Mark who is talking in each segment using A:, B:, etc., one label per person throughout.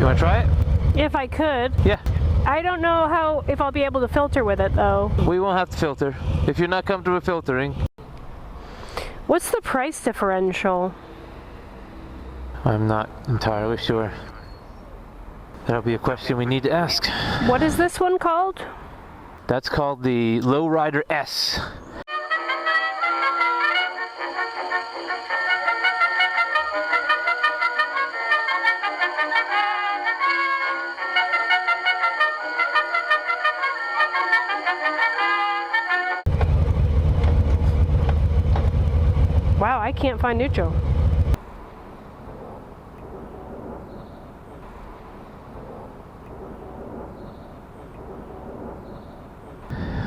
A: You want to try it?
B: If I could.
A: Yeah.
B: I don't know if I'll be able to filter with it though.
A: We won't have to filter if you're not comfortable with filtering.
B: What's the price differential?
A: I'm not entirely sure. That'll be a question we need to ask.
B: What is this one called?
A: That's called the Lowrider S.
B: Wow, I can't find neutral.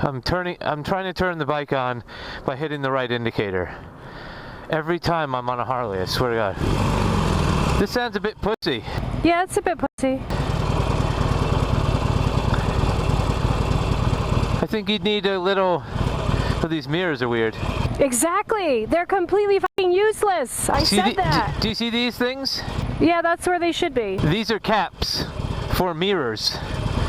A: I'm trying to turn the bike on by hitting the right indicator. Every time I'm on a Harley, I swear to God. This sounds a bit pussy.
B: Yeah, it's a bit pussy.
A: I think you'd need a little... Oh, these mirrors are weird.
B: Exactly! They're completely fucking useless! I said that!
A: Do you see these things?
B: Yeah, that's where they should be.
A: These are caps for mirrors.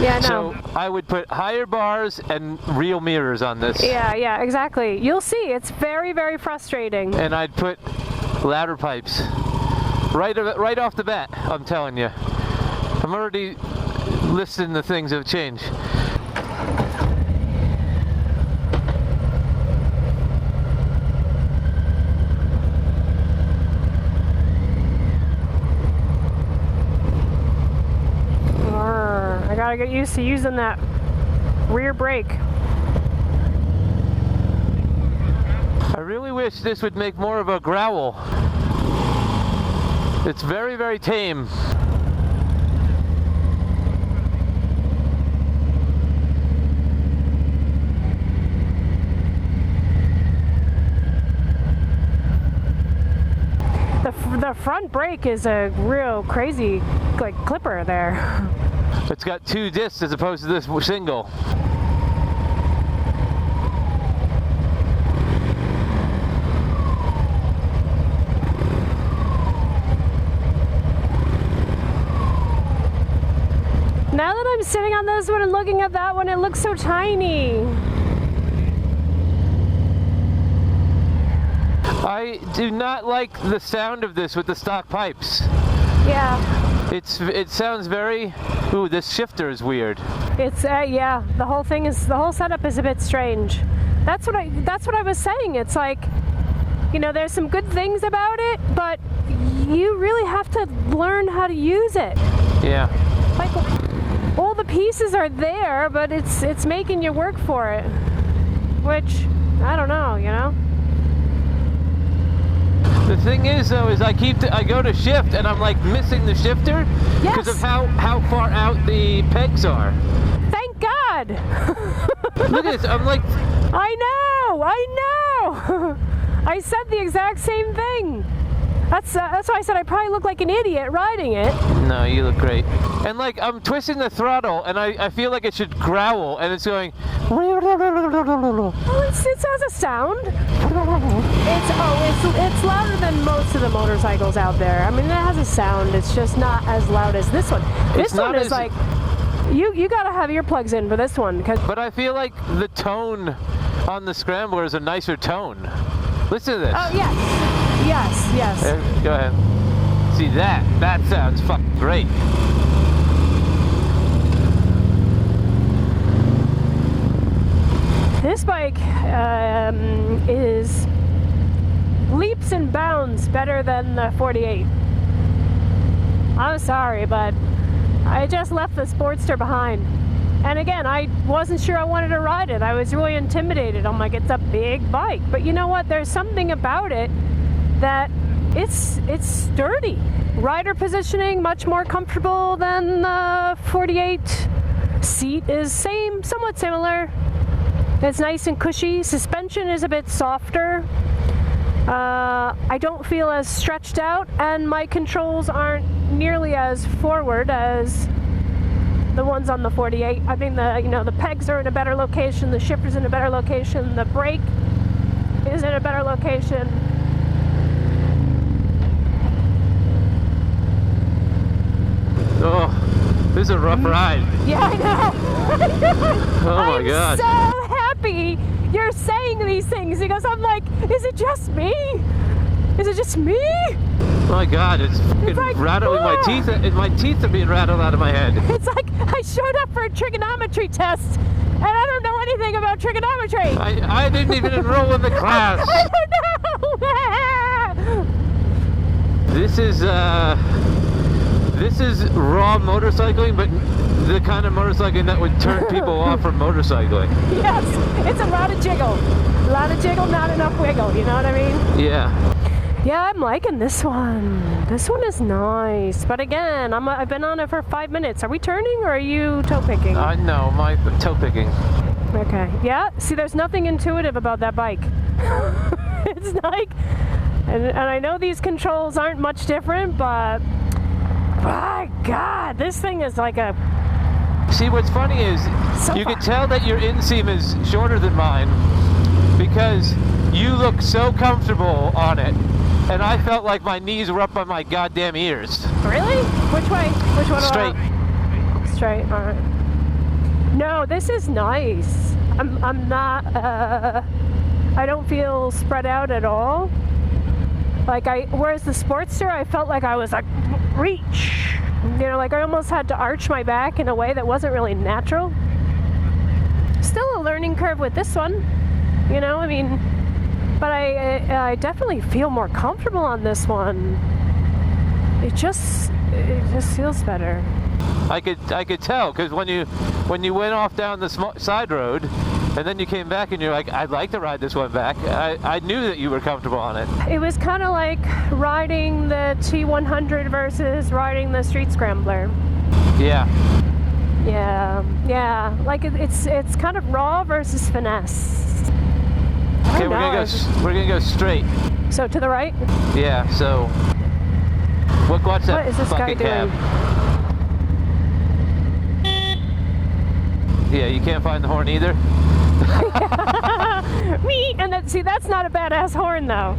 B: Yeah, no.
A: So I would put higher bars and real mirrors on this.
B: Yeah, exactly. You'll see, it's very, very frustrating.
A: And I'd put ladder pipes. Right off the bat, I'm telling you. I'm already listing the things that have changed.
B: I gotta get used to using that rear brake.
A: I really wish this would make more of a growl. It's very, very tame.
B: The front brake is a real crazy like clipper there.
A: It's got 2 discs as opposed to this single.
B: Now that I'm sitting on this one and looking at that one, it looks so tiny.
A: I do not like the sound of this with the stock pipes.
B: Yeah.
A: It sounds very... Ooh, this shifter is weird.
B: It's yeah, the whole setup is a bit strange. That's what I was saying. It's like, you know, there's some good things about it, but you really have to learn how to use it.
A: Yeah.
B: Like, all the pieces are there, but it's making you work for it. Which, I don't know, you know?
A: The thing is, though, is I go to shift and I'm like missing the shifter because of how far out the pegs are.
B: Thank God!
A: Look at this, I'm like...
B: I know! I said the exact same thing. That's why I said I probably look like an idiot riding it.
A: No, you look great. And like, I'm twisting the throttle and I feel like it should growl and it's going...
B: Oh, it has a sound. It's louder than most of the motorcycles out there. I mean, it has a sound. It's just not as loud as this one. This one is like... You gotta have earplugs in for this one.
A: But I feel like the tone on the Scrambler is a nicer tone. Listen to this.
B: Oh, yes.
A: There, go ahead. See that? That sounds fucking great.
B: This bike is leaps and bounds better than the 48. I'm sorry, but I just left the Sportster behind. And again, I wasn't sure I wanted to ride it. I was really intimidated. I'm like, it's a big bike. But you know what? There's something about it that it's sturdy. Rider positioning, much more comfortable than the 48. Seat is somewhat similar. It's nice and cushy. Suspension is a bit softer. I don't feel as stretched out, and my controls aren't nearly as forward as the ones on the 48. I think the pegs are in a better location, the shifter's in a better location, the brake is in a better location.
A: Oh. This is a rough ride.
B: Yeah, I know.
A: Oh my God.
B: I'm so happy you're saying these things because I'm like, is it just me? Is it just me?
A: My God, it's fucking
B: like,
A: rattling my teeth. My teeth are being rattled out of my head.
B: It's like I showed up for a trigonometry test and I don't know anything about trigonometry.
A: I didn't even enroll in the class.
B: I don't know.
A: This is raw motorcycling, but the kind of motorcycling that would turn people off from motorcycling.
B: Yes, it's a lot of jiggle. A lot of jiggle, not enough wiggle, you know what I mean?
A: Yeah.
B: Yeah, I'm liking this one. This one is nice. But again, I've been on it for 5 minutes. Are we turning or are you toe picking?
A: No, my toe picking.
B: Okay. Yeah, see, there's nothing intuitive about that bike. It's like, and I know these controls aren't much different, but my God, this thing is like a...
A: See, what's funny is you can tell that your inseam is shorter than mine because you look so comfortable on it. And I felt like my knees were up by my goddamn ears.
B: Really? Which way? Which one?
A: Straight.
B: Straight. All right. No, this is nice. I'm not. I don't feel spread out at all. Like whereas the Sportster, I felt like I was like reach. You know, like I almost had to arch my back in a way that wasn't really natural. Still a learning curve with this one. You know, I mean. But I definitely feel more comfortable on this one. It just feels better.
A: I could tell because when you went off down the side road, and then you came back and you're like, I'd like to ride this one back. I knew that you were comfortable on it.
B: It was kind of like riding the T100 versus riding the Street Scrambler.
A: Yeah.
B: Yeah. Like it's kind of raw versus finesse.
A: Okay, we're gonna go straight.
B: So to the right?
A: Yeah. So watch that
B: What is this guy
A: fucking cab. Yeah, you can't find the horn either.
B: Me and then see that's not a badass horn though.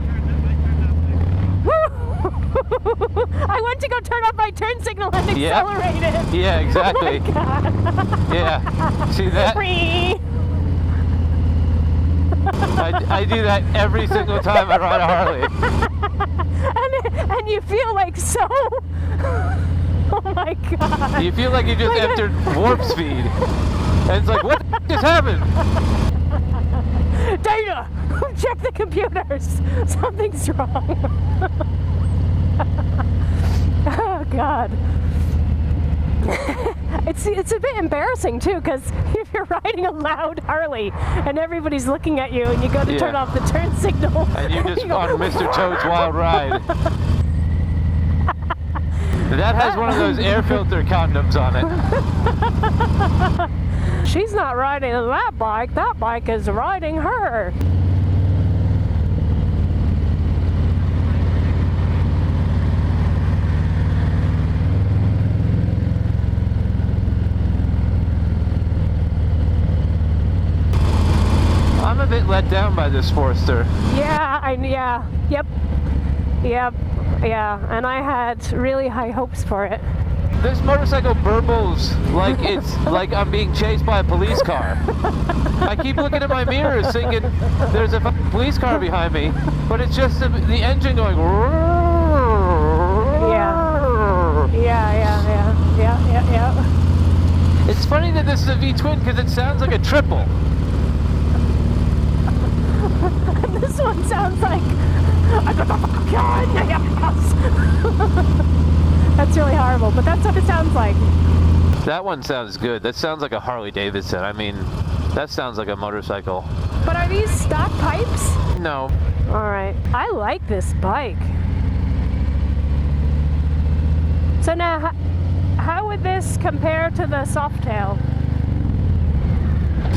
B: I went to go turn off my turn signal and accelerated.
A: Yeah, exactly.
B: Oh my God.
A: Yeah. See that? I do that every single time I ride a Harley.
B: And you feel like so... Oh my God.
A: You feel like you just entered warp speed. And it's like, what the f just happened?
B: Data! Check the computers. Something's wrong. Oh God. It's a bit embarrassing too, because if you're riding a loud Harley and everybody's looking at you and you go to turn off the turn signal
A: and you're just on Mr. Toad's Wild Ride. That has one of those air filter condoms on it.
B: She's not riding that bike is riding her.
A: I'm a bit let down by this Sportster.
B: Yeah, and I had really high hopes for it.
A: This motorcycle burbles like it's like I'm being chased by a police car. I keep looking at my mirrors thinking there's a police car behind me, but it's just the engine going.
B: Yeah.
A: It's funny that this is a V-twin because it sounds like a triple.
B: This one sounds like... That's really horrible, but that's what it sounds like.
A: That one sounds good. That sounds like a Harley Davidson. I mean, that sounds like a motorcycle.
B: But are these stock pipes?
A: No.
B: Alright. I like this bike. So now, how would this compare to the Softail?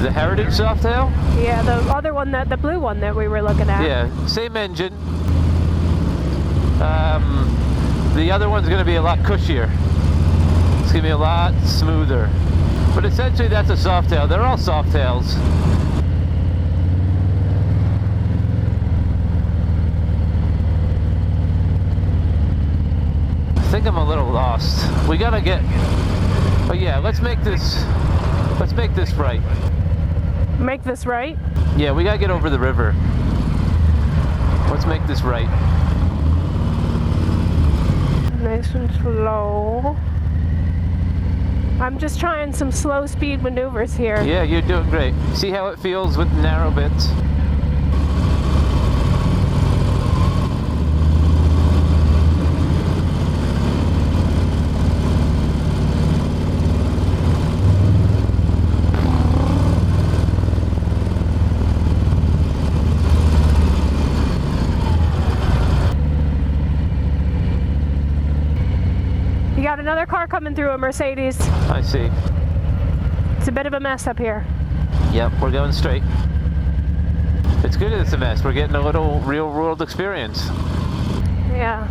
A: The Heritage Softail?
B: Yeah, the other one, the blue one that we were looking at.
A: Yeah, same engine. The other one's going to be a lot cushier. It's going to be a lot smoother. But essentially that's a Softail. They're all Softails. I think I'm a little lost. We gotta get But yeah, let's make this right.
B: Make this right?
A: Yeah, we gotta get over the river. Let's make this right.
B: Nice and slow. I'm just trying some slow speed maneuvers here.
A: Yeah, you're doing great. See how it feels with narrow bits?
B: You got another car coming through, a Mercedes.
A: I see.
B: It's a bit of a mess up here.
A: Yep, we're going straight. It's good it's a mess. We're getting a little real world experience.
B: Yeah.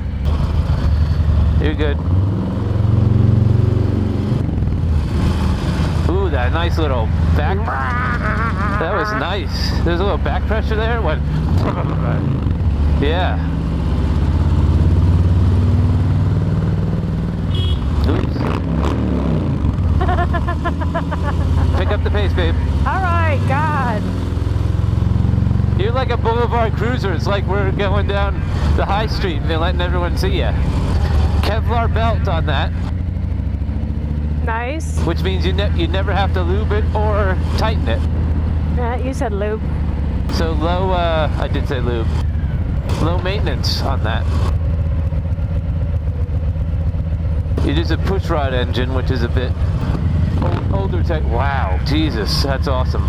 A: You're good. Ooh, that nice little back. That was nice. There's a little back pressure there. What? Yeah. Oops. Pick up the pace, babe.
B: All right, God.
A: You're like a boulevard cruiser. It's like we're going down the high street and they're letting everyone see you. Kevlar belt on that.
B: Nice.
A: Which means you never have to lube it or tighten it.
B: You said lube.
A: So low, I did say lube. Low maintenance on that. It is a pushrod engine, which is a bit older tech. Wow, Jesus, that's awesome.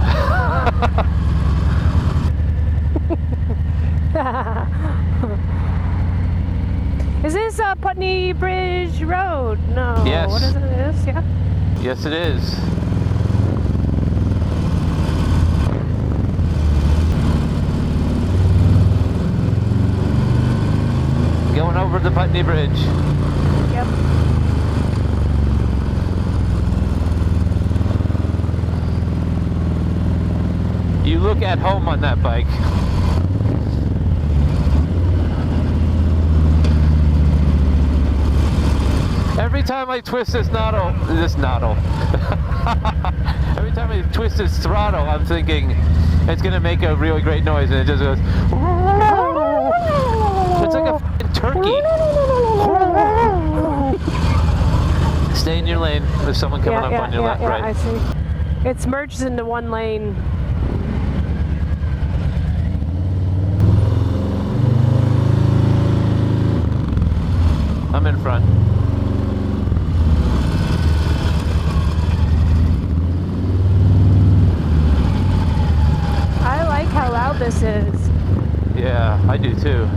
B: Is this Putney Bridge Road? No.
A: Yes.
B: What is it? It is? Yeah.
A: Yes, it is. Going over the Putney Bridge.
B: Yep.
A: You look at home on that bike. Every time I twist this noddle, every time I twist this throttle, I'm thinking it's gonna make a really great noise, and it just goes. It's like a f***ing turkey. Stay in your lane. There's someone coming up on your left, right.
B: I see. It's merged into one lane.
A: I'm in front.
B: I like how loud this is.
A: Yeah, I do too.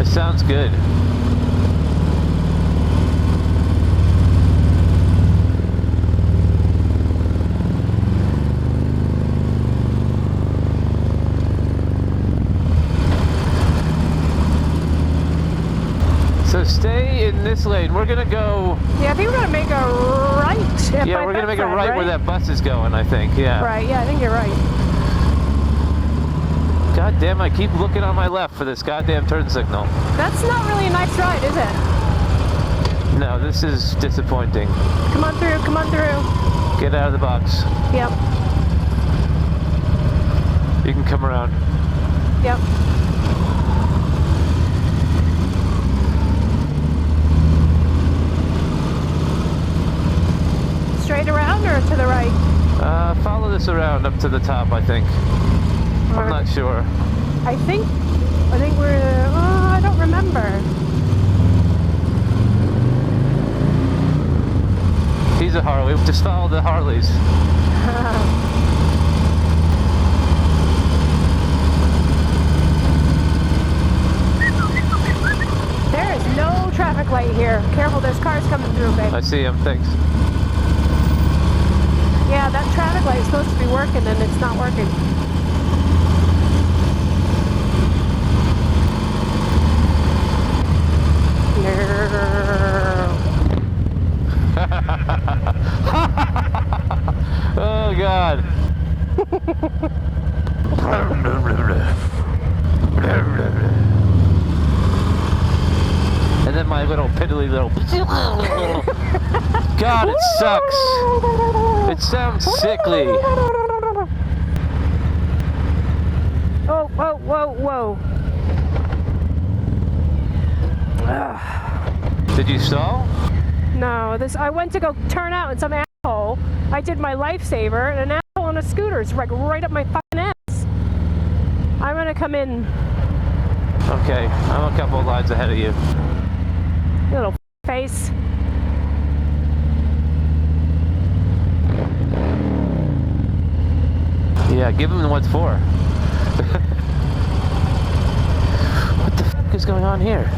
A: It sounds good. So stay in this lane. We're gonna go.
B: Yeah, I think we're gonna make a right.
A: Yeah, we're gonna make a right where that bus is going, I think. Yeah.
B: Right. Yeah, I think you're right.
A: God damn! I keep looking on my left for this goddamn turn signal.
B: That's not really a nice ride, is it?
A: No, this is disappointing.
B: Come on through. Come on through.
A: Get out of the box.
B: Yep.
A: You can come around.
B: Yep. Straight around or to the right?
A: Follow this around up to the top, I think. I'm not sure.
B: I think we're, I don't remember.
A: He's a Harley. Just follow the Harleys.
B: There is no traffic light here. Careful, there's cars coming through, babe.
A: I see him, thanks.
B: Yeah, that traffic light is supposed to be working and it's not working.
A: Oh God. And then my my little piddly little. God, it sucks. It sounds sickly.
B: Oh, whoa, whoa, whoa.
A: Did you stall?
B: No, I went to go turn out and some asshole. I did my lifesaver and an asshole on a scooter is like right up my fucking ass. I'm gonna come in.
A: Okay, I'm a couple of lines ahead of you.
B: Little face.
A: Yeah, give him what's for. What the fuck is going on here?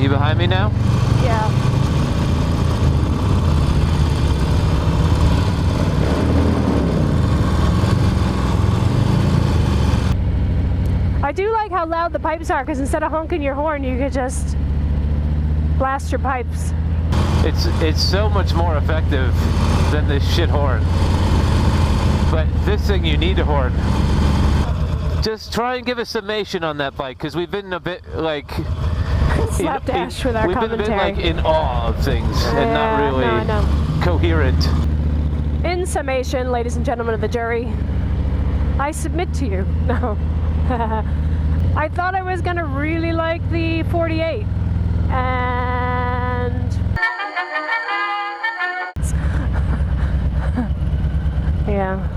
A: You behind me now?
B: Yeah. I do like how loud the pipes are, because instead of honking your horn, you could just blast your pipes.
A: It's so much more effective than this shit horn. But this thing, you need a horn. Just try and give a summation on that bike, because we've been a bit like
B: Slapdash with our
A: we've been a bit
B: commentary.
A: like in awe of things and not really
B: No, I know.
A: coherent.
B: In summation, ladies and gentlemen of the jury, I submit to you. No. I thought I was gonna really like the 48, and yeah.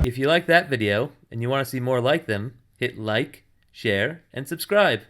C: If you like that video and you want to see more like them, hit like, share, and subscribe.